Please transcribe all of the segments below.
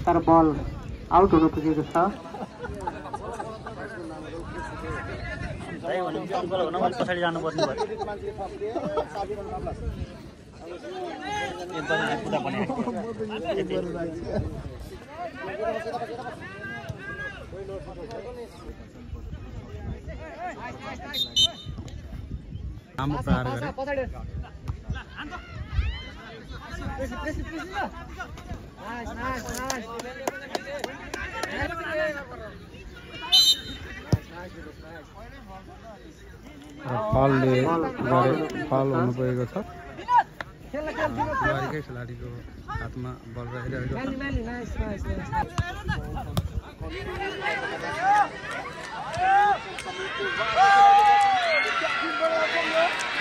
तर बल आउट हुन पुगेको छ। पछाडि जानुपर्ने भयो। राम्रो प्रहार गरे। फल हुनु पुगेको छ। तिवारीकै खेलाडीको हातमा बल रहिरहेको छ।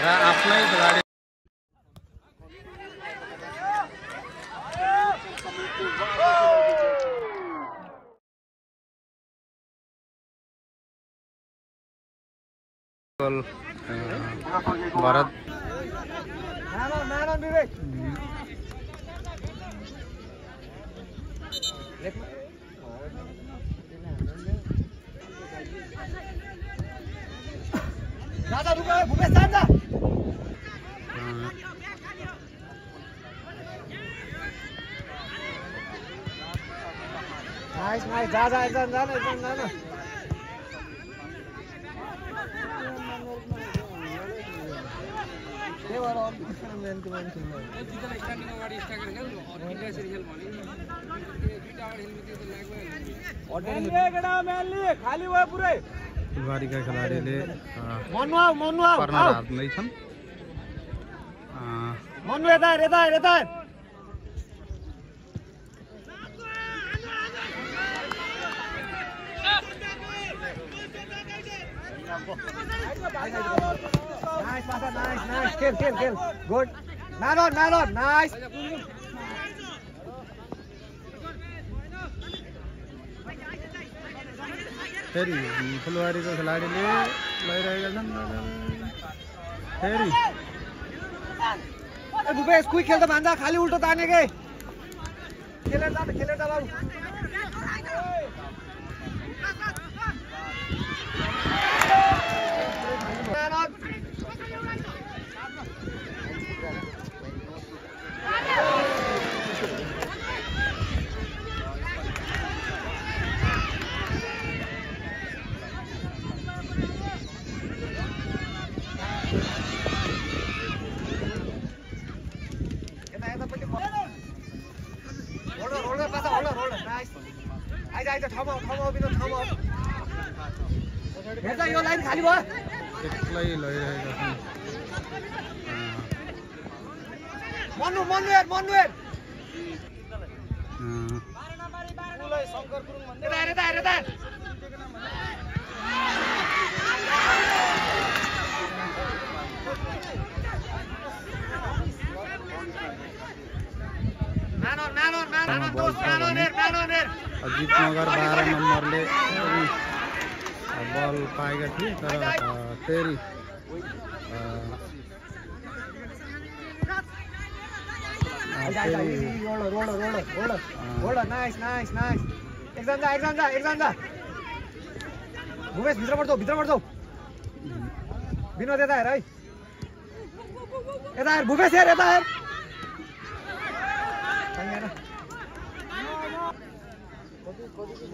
र आफ्नै खेलाडी भरत नाइस जा एकदम जान। तिवारीका खेलाडीले कर्नर हाल्दै छन्। Nice. Kill. Good. Man on. Nice. फेरि फुलबारीको खेलाडीले लैरहेका छन्। फेरि भूपेश कोही खेल्दा भान्दा खाली उल्टो ताने के खेलेर जा बाबु। यो लाइन खाली भयो। एक्लै लैरहेका छन्। मन्नु अजित नगर 12 नम्बरले बल पाएका थिए तर फेरि रोल नाइस एकदम जा भूपेश भित्र बढ्छौ विनोद यता हेर है यता हेर भूपेश हेर यता हेर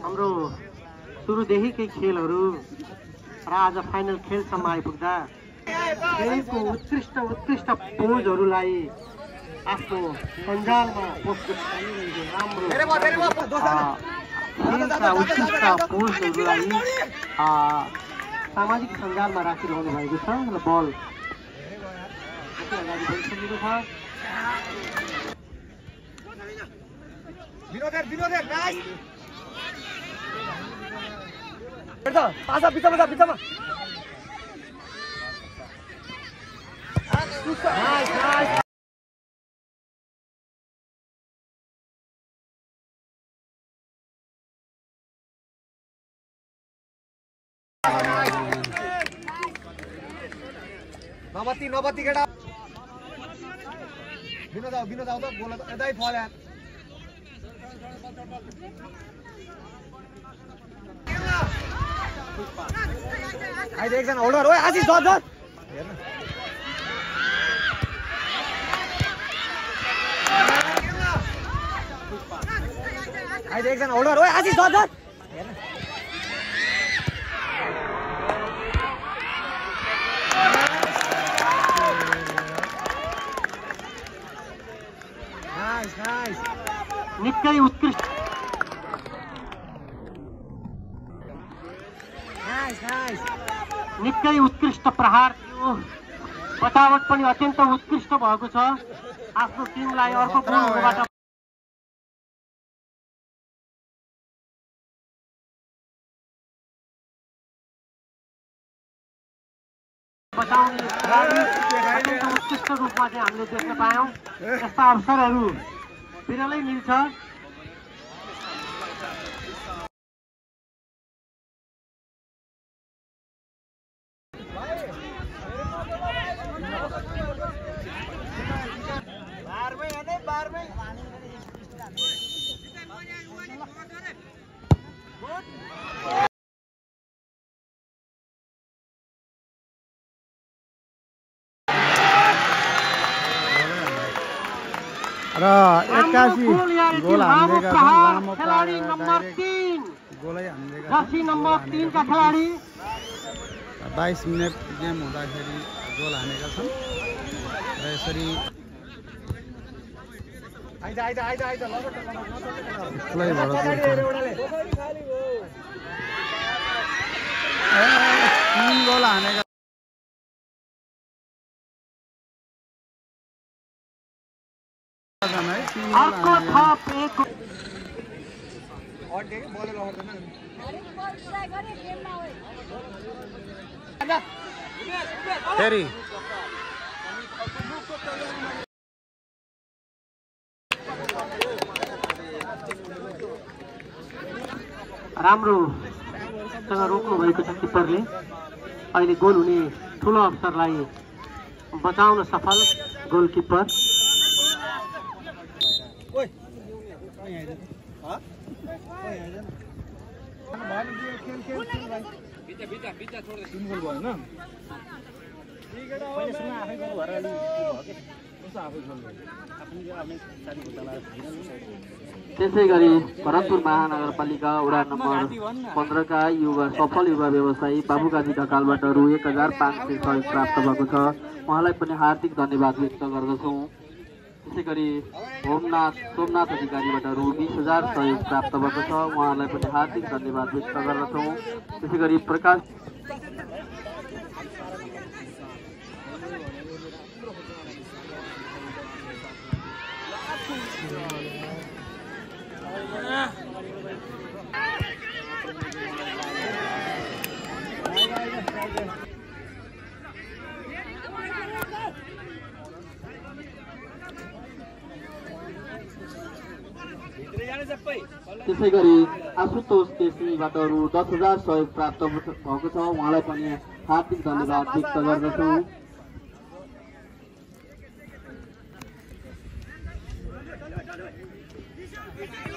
हाम्रो सुरुदेखिकै खेलहरू र आज फाइनल खेलसम्म आइपुग्दा खेलको उत्कृष्ट पोजहरूलाई आफ्नो सञ्जालमा पोस्ट गरिरहेको राम्रो उत्कृष्ट पोजहरूलाई सामाजिक सञ्जालमा राखिरहनु भएको छ र बल अगाडि बढिसकेको छ। विनोद नाइस पासा बिचमा नाइस नबत्ती केटा विनोद आऊ त बोल यतै फल यार आइज एकजना होल्डर हो आशिष धर धर हेर्न आइज एकजना होल्डर हो आशिष धर धर हेर्न नाइस नाइस निकै उत्कृष्ट नाइस नाइस निकै उत्कृष्ट प्रहार थियो बतावट पनि अत्यन्त उत्कृष्ट भएको छ आफ्नो टिमलाई अर्को गोलबाट बचाउने अत्यन्त उत्कृष्ट रूपमा चाहिँ हामीले देख्न पायौँ यस्ता अवसरहरू विरलै मिल्छ र 81 गोल हान्दिएका छन् लामो खेलाडी नम्बर 3 गोलै हान्दिएका जर्सी नम्बर 3 का खेलाडी 22 मिनेट गेम हुँदाखेरि गोल हानेका छन् र यसरी यसलाई तीन गोल हानेका अर्को थप एक फेरि राम्रोसँग रोक्नु भएको छ किपरले अहिले गोल हुने ठुलो अवसरलाई बचाउन सफल गोलकिपर त्यसै गरी भरतपुर महानगरपालिका वडा नम्बर 15 का सफल युवा व्यवसायी बाबुकाजी ढकालबाट रु 1500 सहयोग प्राप्त भएको छ उहाँलाई पनि हार्दिक धन्यवाद व्यक्त गर्दछौँ। त्यसै गरी सोमनाथ अधिकारीबाट रु 20,000 सहयोग प्राप्त भएको छ उहाँलाई पनि हार्दिक धन्यवाद व्यक्त गर्दछौँ। त्यसै गरी प्रकाश त्यसै गरी आशुतोष केसीबाट रु 10,000 सहयोग प्राप्त भएको छ उहाँलाई पनि हार्दिक धन्यवाद व्यक्त गर्दछौँ।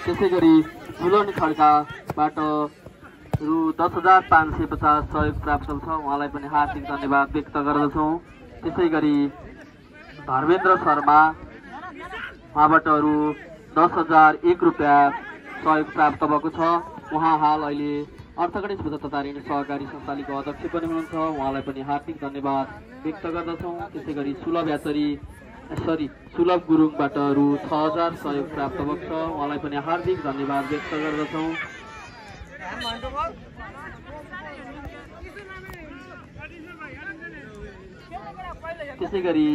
त्यसै गरी झुलन खड्काबाट रु 10,550 सहयोग प्राप्त छ उहाँलाई पनि हार्दिक धन्यवाद व्यक्त गर्दछौँ। त्यसै गरी धर्मेन्द्र शर्मा उहाँबाट रु 10,001 रुपियाँ सहयोग प्राप्त भएको छ उहाँ हाल अहिले अर्थगणेश बचत तथा ऋण सहकारी संस्थालीको अध्यक्ष पनि हुनुहुन्छ उहाँलाई पनि हार्दिक धन्यवाद व्यक्त गर्दछौँ। त्यसै गरी सुलभ गुरुङबाट रु 6,000 सहयोग प्राप्त भएको छ उहाँलाई पनि हार्दिक धन्यवाद व्यक्त गर्दछौँ। त्यसै गरी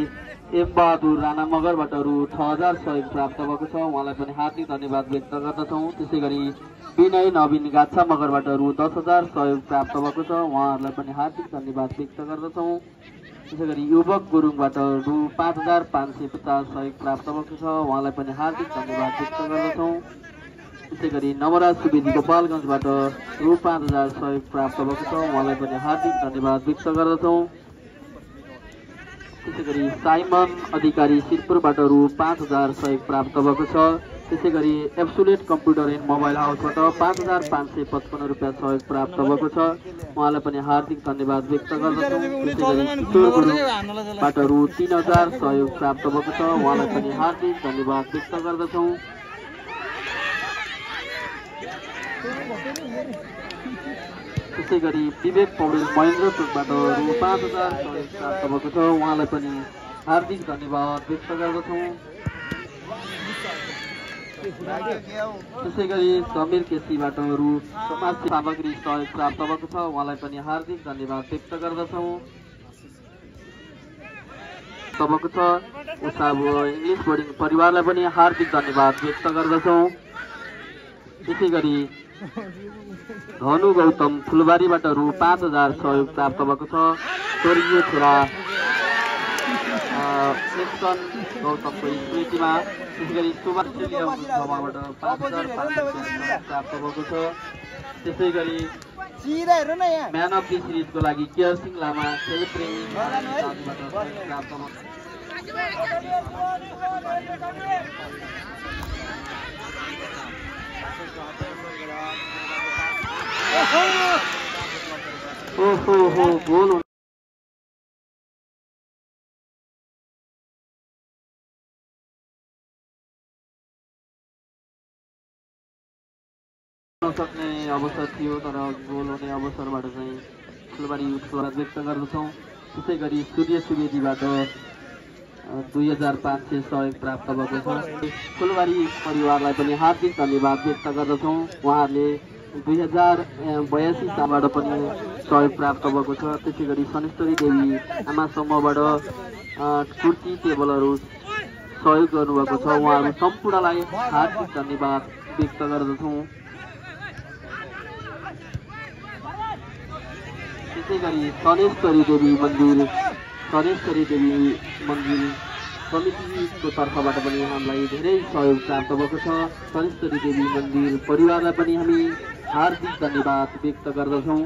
एम बहादुर राणा मगरबाट रु 6,000 सहयोग प्राप्त भएको छ उहाँलाई पनि हार्दिक धन्यवाद व्यक्त गर्दछौँ। त्यसै गरी विनय नवीन गाछा मगरबाट रु 10,000 सहयोग प्राप्त भएको छ उहाँहरूलाई पनि हार्दिक धन्यवाद व्यक्त गर्दछौँ। त्यसै गरी युवक गुरुङबाट रु 5,550 सहयोग प्राप्त भएको छ उहाँलाई पनि हार्दिक धन्यवाद व्यक्त गर्दछौँ। त्यसै गरी नवराज सुवेदी गोपालगञ्जबाट रु 5,000 सहयोग प्राप्त भएको छ उहाँलाई पनि हार्दिक धन्यवाद व्यक्त गर्दछौँ। त्यसै गरी साइमन अधिकारी शिरपुरबाट रु 5,000 सहयोग प्राप्त भएको छ त्यसै गरी एब्सोल्युट कम्प्युटर एन्ड मोबाइल हाउसबाट 5555 रुपियाँ सहयोग प्राप्त भएको छ, उहाँलाई पनि हार्दिक धन्यवाद व्यक्त गर्दछौँ। त्यसै गरी किशोर गुरुङबाट रु 3000 सहयोग प्राप्त भएको छ, उहाँलाई पनि हार्दिक धन्यवाद व्यक्त गर्दछौँ। त्यसै गरी विवेक पौडेल महेन्द्र टोकबाट रु 5000 सहयोग प्राप्त भएको छ, उहाँलाई पनि हार्दिक धन्यवाद व्यक्त गर्दछौँ। त्यसै गरी समीर केसीबाट रु समाज सामग्री सहयोग प्राप्त भएको छ, उहाँलाई पनि हार्दिक धन्यवाद व्यक्त गर्दछौँ। भएको छ उषा इङ्ग्लिस बोर्डिङ परिवारलाई पनि हार्दिक धन्यवाद व्यक्त गर्दछौँ। त्यसै गरी धनु गौतम फुलबारीबाट रु 5000 सहयोग प्राप्त भएको छ, स्वर्गीय छोरा गौतमको स्मृतिमा। त्यसै गरी सुभाष सभाबाट 5000 प्राप्त भएको छ। त्यसै गरी म्यान अफ द सिरिजको लागि केयर सिंह लामा खेल प्रेमी प्राप्त भएको छ। गोल सक्ने अवसर थियो, तर गोल हुने अवसरबाट चाहिँ फुलबारी युथद्वारा व्यक्त गर्दछौँ। त्यसै गरी सूर्य सुवेदीबाट 2500 सहयोग प्राप्त भएको छ, फुलबारी परिवारलाई पनि हार्दिक धन्यवाद व्यक्त गर्दछौँ। उहाँहरूले 2082 सालबाट पनि सहयोग प्राप्त भएको छ। त्यसै गरी सनेश्वरी देवी आमा समूहबाट कुर्सी टेबलहरू सहयोग गर्नुभएको छ, उहाँहरू सम्पूर्णलाई हार्दिक धन्यवाद व्यक्त गर्दछौँ। त्यसै गरी सनेश्वरी देवी मन्दिर समितिको तर्फबाट पनि हामीलाई धेरै सहयोग प्राप्त भएको छ। सनेश्वरी देवी मन्दिर परिवारलाई पनि हामी हार्दिक धन्यवाद व्यक्त गर्दछौँ।